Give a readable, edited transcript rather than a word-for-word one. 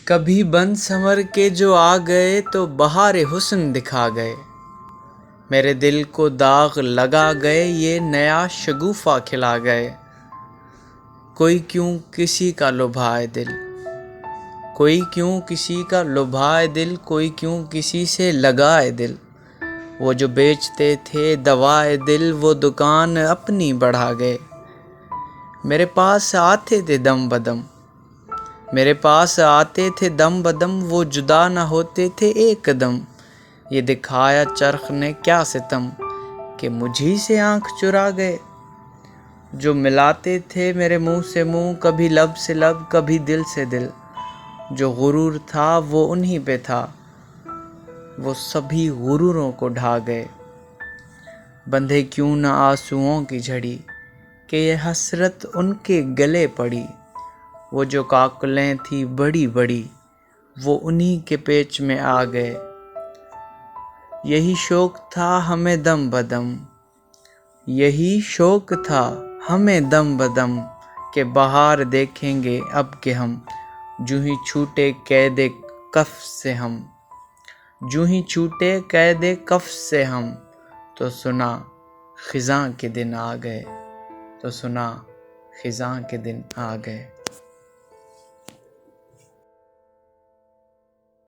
کبھی بن سنور کے جو آ گئے تو بہار حسن دکھا گئے، میرے دل کو داغ لگا گئے، یہ نیا شگوفہ کھلا گئے۔ کوئی کیوں کسی کا لبھائے دل، کوئی کیوں کسی کا لبھائے دل، کوئی کیوں کسی سے لگائے دل۔ وہ جو بیچتے تھے دوائے دل، وہ دکان اپنی بڑھا گئے۔ میرے پاس آتے تھے دم بدم، میرے پاس آتے تھے دم بدم، وہ جدا نہ ہوتے تھے ایک دم۔ یہ دکھایا چرخ نے کیا ستم کہ مجھی سے آنکھ چرا گئے۔ جو ملاتے تھے میرے منہ سے منہ، کبھی لب سے لب کبھی دل سے دل۔ جو غرور تھا وہ انہی پہ تھا، وہ سبھی غروروں کو ڈھا گئے۔ بندھے کیوں نہ آنسوؤں کی جھڑی کہ یہ حسرت ان کے گلے پڑی۔ وہ جو کاکلیں تھی بڑی بڑی، وہ انہی کے پیچ میں آ گئے۔ یہی شوق تھا ہمیں دم بدم، یہی شوق تھا ہمیں دم بدم، کہ بہار دیکھیں گے اب کہ ہم، جوں ہی چھوٹے قید کف سے ہم، جوں ہی چھوٹے قید کف سے ہم۔ تو سنا خزاں کے دن آ گئے، تو سنا خزاں کے دن آ گئے۔